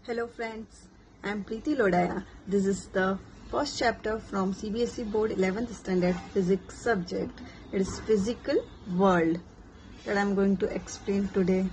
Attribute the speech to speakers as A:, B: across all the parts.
A: Hello friends, I am Preeti Lodaya. This is the first chapter from CBSE Board 11th Standard Physics subject. It is Physical World that I am going to explain today.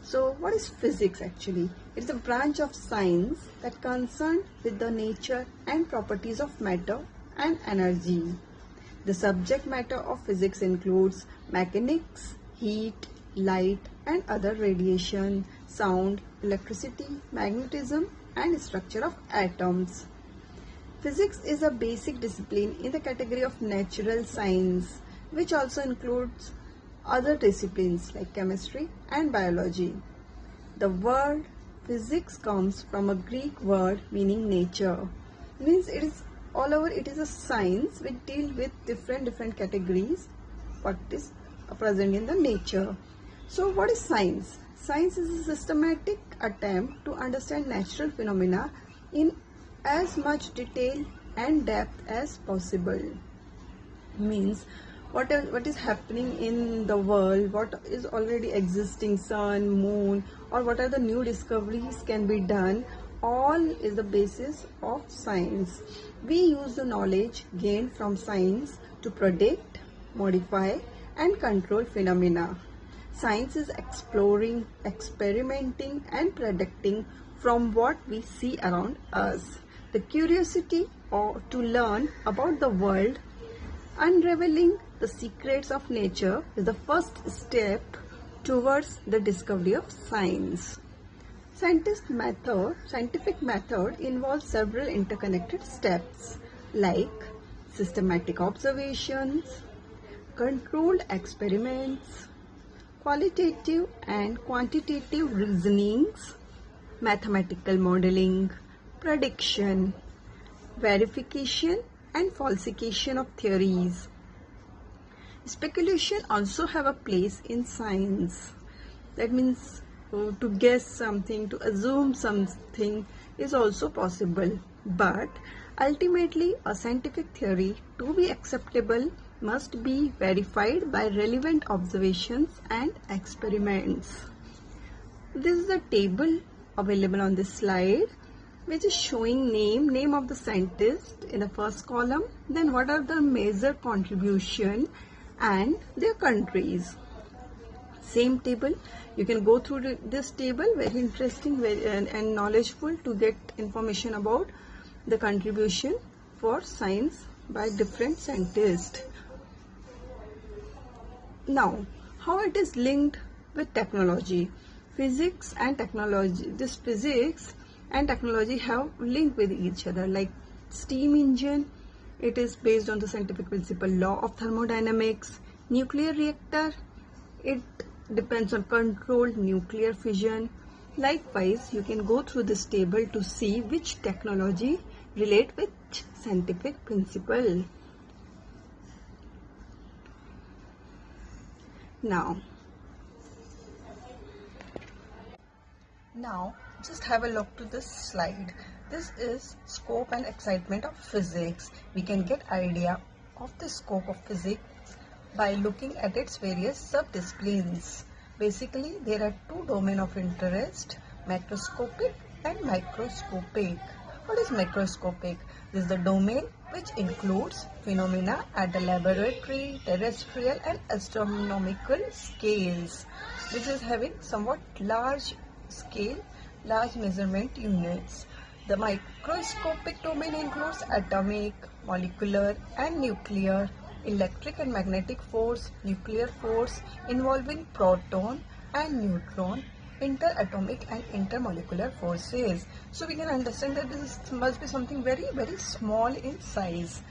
A: So what is physics actually? It is a branch of science that concerned with the nature and properties of matter and energy. The subject matter of physics includes mechanics, heat, light and other radiation, sound, electricity, magnetism and structure of atoms. Physics is a basic discipline in the category of natural science, which also includes other disciplines like chemistry and biology. The word physics comes from a Greek word meaning nature. It means it is all over, it is a science which deal with different categories what is present in the nature. So what is science? Science is a systematic attempt to understand natural phenomena in as much detail and depth as possible. Means what is happening in the world, what is already existing, sun, moon, or what are the new discoveries can be done, all is the basis of science. We use the knowledge gained from science to predict, modify and control phenomena. Science is exploring, experimenting and predicting from what we see around us. The curiosity to learn about the world, unraveling the secrets of nature is the first step towards the discovery of science. Scientific method involves several interconnected steps like systematic observations, controlled experiments, qualitative and quantitative reasonings, mathematical modeling, prediction, verification and falsification of theories. Speculation also have a place in science. That means to guess something, to assume something is also possible. But ultimately a scientific theory to be acceptable must be verified by relevant observations and experiments. This is a table available on this slide which is showing name of the scientist in the first column, then what are the major contribution and their countries. Same table, you can go through this table, very interesting and knowledgeable to get information about the contribution for science by different scientists. Now, how it is linked with technology? Physics and technology. This physics and technology have linked with each other. Like steam engine, it is based on the scientific principle law of thermodynamics. Nuclear reactor, it depends on controlled nuclear fission. Likewise, you can go through this table to see which technology relate with scientific principle. Now just have a look to this slide. This is scope and excitement of physics. We can get idea of the scope of physics by looking at its various sub-disciplines. Basically, there are two domains of interest, macroscopic and microscopic. What is macroscopic? This is the domain which includes phenomena at the laboratory, terrestrial and astronomical scales. This is having somewhat large scale, large measurement units. The microscopic domain includes atomic, molecular and nuclear, electric and magnetic force, nuclear force involving proton and neutron, interatomic and intermolecular forces. So we can understand that this must be something very small in size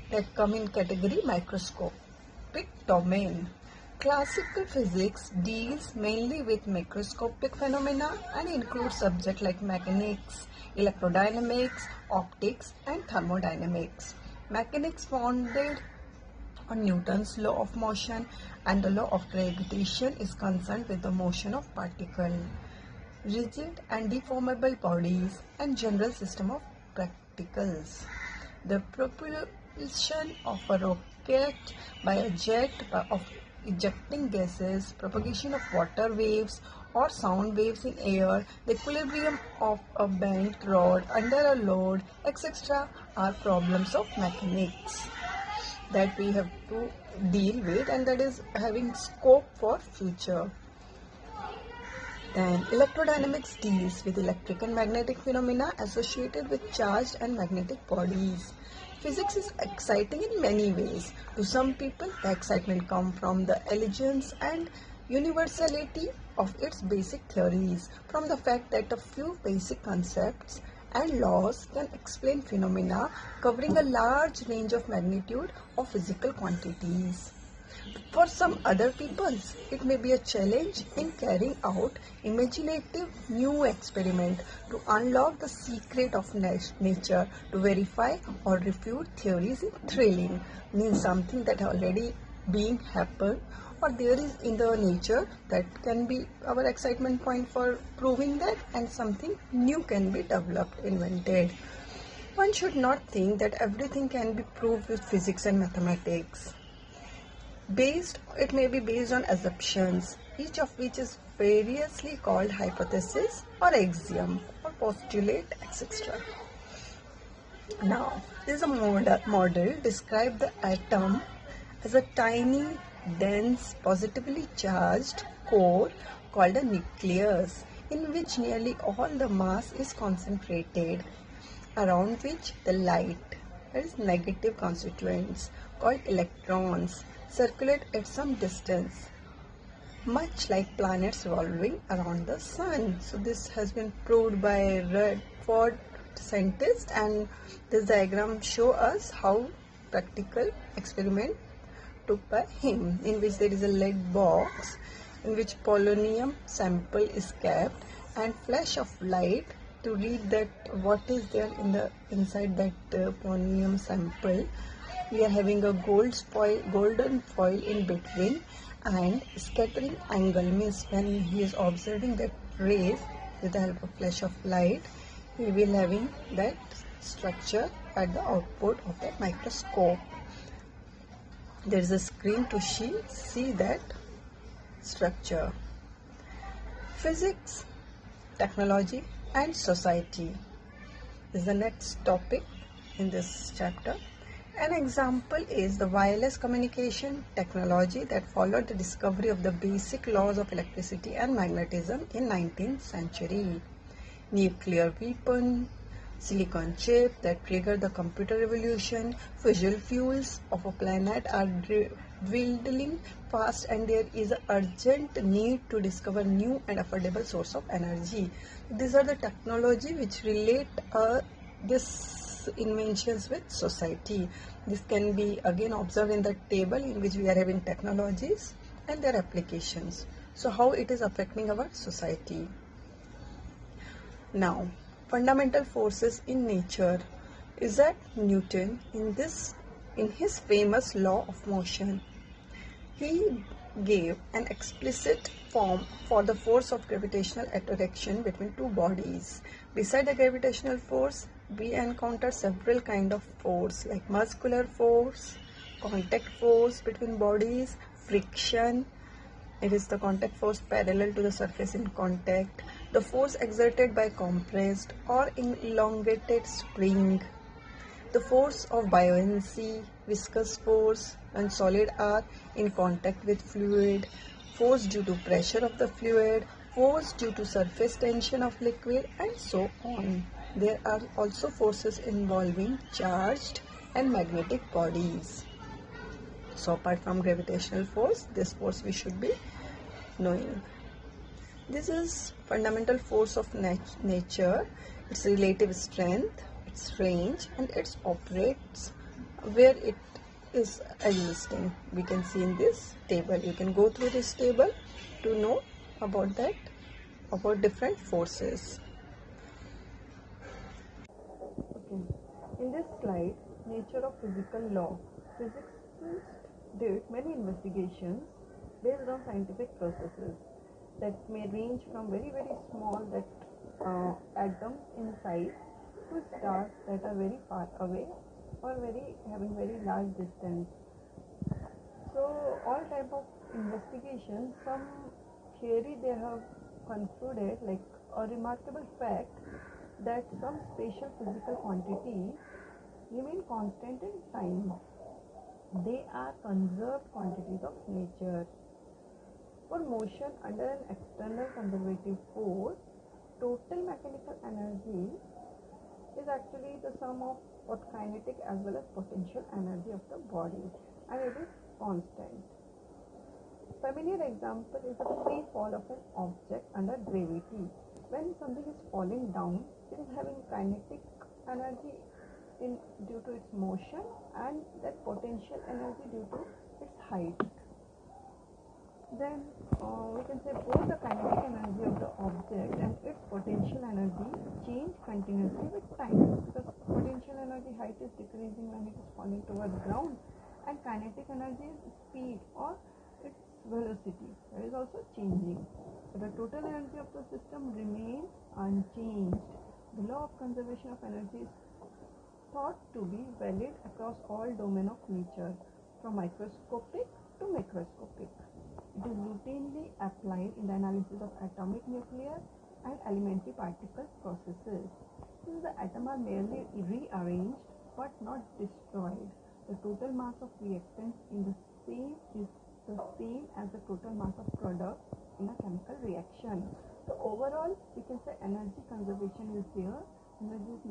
A: that come in category microscopic domain. Classical physics deals mainly with macroscopic phenomena and includes subjects like mechanics, electrodynamics, optics and thermodynamics. Mechanics founded on Newton's law of motion and the law of gravitation is concerned with the motion of particles, rigid and deformable bodies and general system of particles. The propulsion of a rocket by a jet of ejecting gases, propagation of water waves or sound waves in air, the equilibrium of a bent rod under a load, etc. are problems of mechanics that we have to deal with, and that is having scope for future. Then electrodynamics deals with electric and magnetic phenomena associated with charged and magnetic bodies. Physics is exciting in many ways. To some people, the excitement comes from the elegance and universality of its basic theories, from the fact that a few basic concepts and laws can explain phenomena covering a large range of magnitude of physical quantities. For some other peoples, it may be a challenge in carrying out imaginative new experiment to unlock the secret of nature, to verify or refute theories in thrilling, means something that already being happened or there is in the nature that can be our excitement point for proving that, and something new can be developed, invented. One should not think that everything can be proved with physics and mathematics. It may be based on assumptions, each of which is variously called hypothesis or axiom or postulate, etc. Now, this is a model describe the atom as a tiny, dense, positively charged core called a nucleus, in which nearly all the mass is concentrated, around which the light, that is negative constituents called electrons, circulate at some distance, much like planets revolving around the sun. So this has been proved by Rutherford scientist, and this diagram show us how practical experiment took by him, in which there is a lead box in which polonium sample is kept and flash of light to read that what is there in the inside that polonium sample. We are having a golden foil in between, and scattering angle means when he is observing that rays with the help of flash of light, he will having that structure at the output of the microscope. There is a screen to see that structure. Physics, technology and society is the next topic in this chapter. An example is the wireless communication technology that followed the discovery of the basic laws of electricity and magnetism in 19th century. Nuclear weapon, silicon chip that triggered the computer revolution, fossil fuels of a planet are dwindling fast, and there is an urgent need to discover new and affordable source of energy. These are the technology which relate this inventions with society. This can be again observed in the table in which we are having technologies and their applications. So how it is affecting our society. Now, fundamental forces in nature. Isaac Newton in his famous law of motion, he gave an explicit form for the force of gravitational attraction between two bodies. Beside the gravitational force, we encounter several kinds of force like muscular force, contact force between bodies, friction. It is the contact force parallel to the surface in contact, the force exerted by compressed or elongated spring, the force of buoyancy, viscous force when solid are in contact with fluid, force due to pressure of the fluid, force due to surface tension of liquid, and so on. There are also forces involving charged and magnetic bodies. So apart from gravitational force, this force we should be knowing. This is fundamental force of nature, its relative strength, its range, and its operates where it is existing. We can see in this table. You can go through this table to know about that, about different forces. Okay. In this slide, nature of physical law. Physicists did many investigations based on scientific processes that may range from very small atoms in size to stars that are very far away or having very large distance. So all type of investigation, some theory they have concluded, like a remarkable fact, that some spatial physical quantity remain constant in time. They are conserved quantities of nature. For motion under an external conservative force, total mechanical energy is actually the sum of both kinetic as well as potential energy of the body, and it is constant. Familiar example is the free fall of an object under gravity. When something is falling down, it is having kinetic energy due to its motion and that potential energy due to its height. Then we can say both the kinetic energy of the object and its potential energy change continuously with time, because potential energy height is decreasing when it is falling towards ground, and kinetic energy is speed or its velocity, that is also changing. So the total energy of the system remains unchanged. The law of conservation of energy is thought to be valid across all domains of nature, from microscopic to macroscopic. It is routinely applied in the analysis of atomic, nuclear, and elementary particle processes. Since the atoms are merely rearranged but not destroyed, the total mass of reactants in the same is the same as the total mass of product in a chemical reaction. So overall, we can say energy conservation is there. Energy is